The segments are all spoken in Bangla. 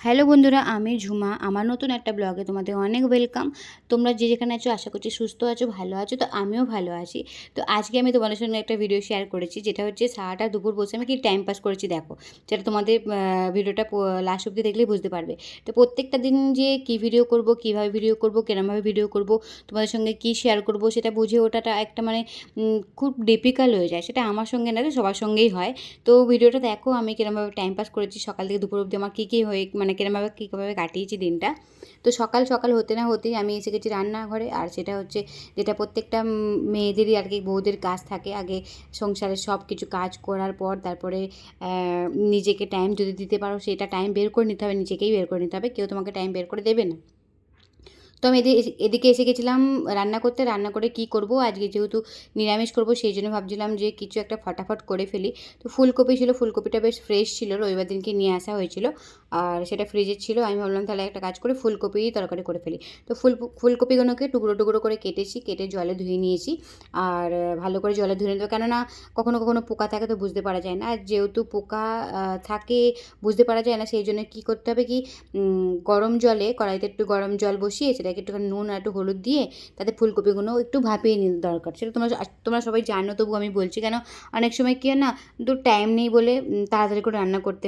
হ্যালো বন্ধুরা, আমি ঝুমা। আমার নতুন একটা ব্লগে তোমাদের অনেক ওয়েলকাম। তোমরা যে যেখানে আছো আশা করছি সুস্থ আছো, ভালো আছো। তো আমিও ভালো আছি। তো আজকে আমি তোমাদের সঙ্গে একটা ভিডিও শেয়ার করেছি, যেটা হচ্ছে সারাটা দুপুর বসে আমি কি টাইম পাস করেছি দেখো। যেটা তোমাদের ভিডিওটা লাস্ট অবধি দেখলেই বুঝতে পারবে। তো প্রত্যেকটা দিন যে কী ভিডিও করব, কীভাবে ভিডিও করব, কেরমভাবে ভিডিও করব, তোমাদের সঙ্গে কী শেয়ার করব সেটা বুঝে ওঠাটা একটা খুব ডিফিকাল্ট হয়ে যায়। সেটা আমার সঙ্গে না, সবার সঙ্গেই হয়। তো ভিডিওটা দেখো আমি কিরমভাবে টাইম পাস করেছি সকাল থেকে দুপুর অবধি, আমার কী হয়ে কিরমভাবে কীভাবে কাটিয়েছি দিনটা। তো সকাল সকাল হতে না হতেই আমি এসে গেছি রান্নাঘরে। আর সেটা হচ্ছে যেটা প্রত্যেকটা মেয়েদেরই আর কি, বউদের কাজ থাকে। আগে সংসারের সব কিছু কাজ করার পর তারপরে নিজেকে টাইম যদি দিতে পারো, সেটা টাইম বের করে নিতে হবে, নিজেকেই বের করে নিতে হবে, কেউ তোমাকে টাইম বের করে দেবে না। তো আমি এদিকে এসে গেছিলাম রান্না করতে। রান্না করে কী করব, আজকে যেহেতু নিরামিষ করব সেই জন্য ভাবছিলাম যে কিছু একটা ফটাফট করে ফেলি। তো ফুলকপি ছিল, ফুলকপিটা বেশ ফ্রেশ ছিল, রবিবার দিনকে নিয়ে আসা হয়েছিল আর সেটা ফ্রিজে ছিল। আমি ভাবলাম তাহলে একটা কাজ করে ফুলকপিই তরকারি করে ফেলি। তো ফুলকপিগুলোকে টুকরো টুকরো করে কেটেছি, কেটে জলে ধুয়ে নিয়েছি। আর ভালো করে জলে ধুয়ে নেবো, কেননা কখনো কখনো পোকা থাকে তো বুঝতে পারা যায় না। আর যেহেতু পোকা থাকে, বুঝতে পারা যায় না, সেই জন্য কী করতে হবে কি, গরম জলে, কড়াইতে একটু গরম জল বসিয়ে সেটাকে একটুখানি নুন আর একটু হলুদ দিয়ে তাতে ফুলকপিগুলো একটু ভাপিয়ে নিতে দরকার। সেটা তোমরা সবাই জানো, তবু আমি বলছি কেন, অনেক সময় কী হয় না, তো টাইম নেই বলে তাড়াতাড়ি করে রান্না করতে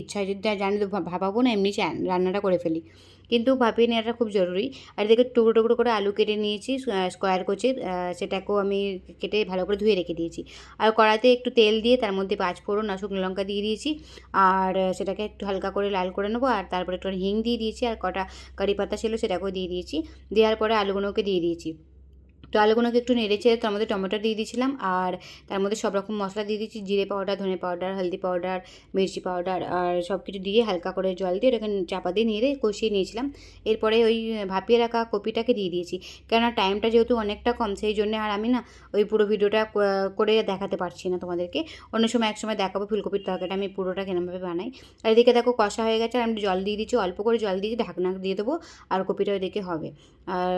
ইচ্ছা হয়, যদি জানি তো ভাবাবো না, এমনি রান্নাটা করে ফেলি। কিন্তু ভাপিয়ে নেওয়াটা খুব জরুরি। আর এদিকে টুকরো টুকরো করে আলু কেটে নিয়েছি স্কোয়ার কোচের, সেটাকেও আমি কেটে ভালো করে ধুয়ে রেখে দিয়েছি। আর কড়াইতে একটু তেল দিয়ে তার মধ্যে পাঁচফোড়ন আর শুকনো লঙ্কা দিয়ে দিয়েছি। আর সেটাকে একটু হালকা করে লাল করে নেবো। আর তারপরে একটু হিং দিয়ে দিয়েছি, আর কটা কারি পাতা ছিল সেটাকেও দিয়ে দিয়েছি। দেওয়ার পরে আলুগুলোকে দিয়ে দিয়েছি। তো আলুগুলোকে একটু নেড়ে চেড়ে তার মধ্যে টমেটো দিয়ে দিয়েছিলাম। আর তার মধ্যে সব রকম মশলা দিয়ে দিয়েছি, জিরে পাউডার, ধনে পাউডার, হলদি পাউডার, মির্চি পাউডার, আর সব কিছু দিয়ে হালকা করে জল দিয়ে ওটাকে চাপা দিয়ে নেড়ে কষিয়ে নিয়েছিলাম। এরপরে ওই ভাপিয়ে রাখা কপিটাকে দিয়ে দিয়েছি। কেননা টাইমটা যেহেতু অনেকটা কম, সেই জন্য আর আমি না ওই পুরো ভিডিওটা করে দেখাতে পারছি না তোমাদেরকে। অন্য সময় একসময় দেখাবো ফুলকপির তরকারিটা আমি পুরোটা কেরমভাবে বানাই। আর এদিকে দেখো কষা হয়ে গেছে, আর আমি জল দিয়ে দিচ্ছি, অল্প করে জল দিয়ে ঢাকনা দিয়ে দেবো। আর কপিটা ওইদিকে হবে। আর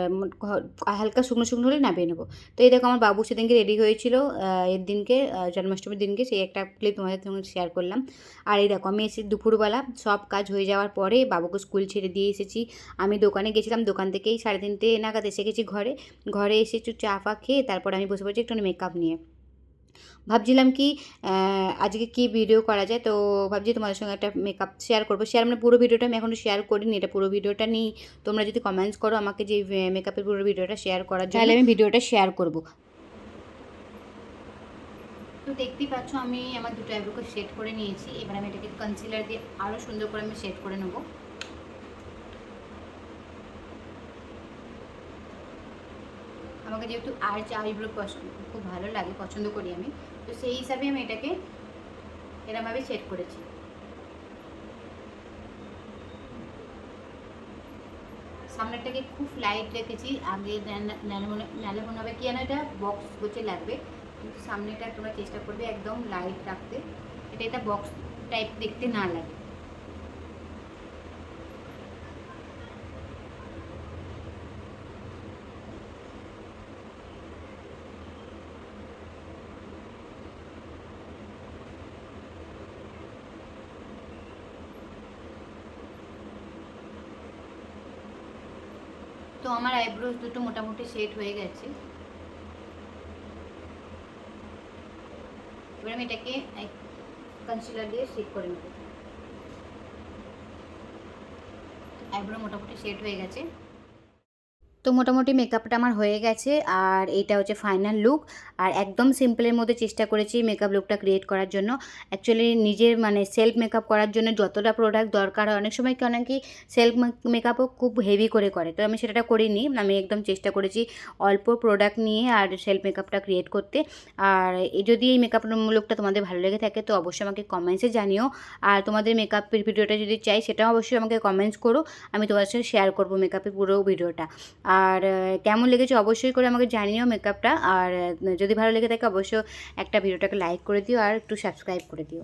হালকা শুকনো শুকনো হলে নামিয়ে নেবো। তো এই দেখো আমার বাবু সেদিনকে রেডি হয়েছিল, এর দিনকে জন্মাষ্টমীর দিনকে, সেই একটা ক্লিপ তোমাদের সঙ্গে শেয়ার করলাম। আর এই দেখো আমি এসে দুপুরবেলা সব কাজ হয়ে যাওয়ার পরে বাবুকে স্কুল ছেড়ে দিয়ে এসেছি। আমি দোকানে গেছিলাম, দোকান থেকেই 3:30 নাগাদ এসে গেছি ঘরে এসে একটু চা ফা খেয়ে তারপর আমি বসে পড়েছি একটু মেকআপ নিয়ে। ভাবছিলাম কি আজকে কি ভিডিও করা যায়, তো ভাবছি তোমাদের সঙ্গে একটা মেকআপ শেয়ার করবো। পুরো ভিডিওটা আমি এখনও শেয়ার করিনি, এটা পুরো ভিডিওটা নিই। তোমরা যদি কমেন্টস করো আমাকে যে মেকআপের পুরো ভিডিওটা শেয়ার করার জন্য, তাহলে আমি ভিডিওটা শেয়ার করব। তো দেখতেই পাচ্ছ আমি আমার দুটো আইব্রোকে শেড করে নিয়েছি। এবার আমি এটাকে কনসিলার দিয়ে আরও সুন্দর করে আমি শেড করে নেবো। আমাকে যেহেতু আর্চ আইব্রো খুব ভালো লাগে, পছন্দ করি আমি, তো সেই হিসাবে আমি এটাকে এরমভাবে সেট করেছি। সামনেরটাকে খুব লাইট রেখেছি, আগে নালে মনে হবে কি, এটা বক্স গোছে লাগবে, কিন্তু সামনেটা তোমরা চেষ্টা করবে একদম লাইট রাখতে, এটা বক্স টাইপ দেখতে না লাগে। তো আমার আইব্রোজ দুটো মোটামুটি সেট হয়ে গেছে। এবার আমি এটাকে কনসিলার দিয়ে সেট করে নেব। আইব্রো মোটামুটি সেট হয়ে গেছে। তো মোটামুটি মেকআপটা আমার হয়ে গেছে, আর এইটা হচ্ছে ফাইনাল লুক। আর একদম সিম্পলের মধ্যে চেষ্টা করেছি মেকআপ লুকটা ক্রিয়েট করার জন্য। অ্যাকচুয়ালি নিজের সেলফ মেকআপ করার জন্য যতটা প্রোডাক্ট দরকার হয়, অনেক সময় অনেকেই সেলফ মেকআপও খুব হেভি করে, তো আমি সেটা করিনি। আমি একদম চেষ্টা করেছি অল্প প্রোডাক্ট নিয়ে আর সেলফ মেকআপটা ক্রিয়েট করতে। আর যদি এই মেকআপ লুকটা তোমাদের ভালো লেগে থাকে তো অবশ্যই আমাকে কমেন্টসে জানিও। আর তোমাদের মেকআপের ভিডিওটা যদি চাই সেটাও অবশ্যই আমাকে কমেন্টস করো, আমি তোমাদের সাথে শেয়ার করবো মেকআপের পুরো ভিডিওটা। আর কেমন লেগেছে অবশ্যই করে আমাকে জানিও মেকআপটা। আর যদি ভালো লেগে থাকে অবশ্যই একটা ভিডিওটাকে লাইক করে দিও আর একটু সাবস্ক্রাইব করে দিও।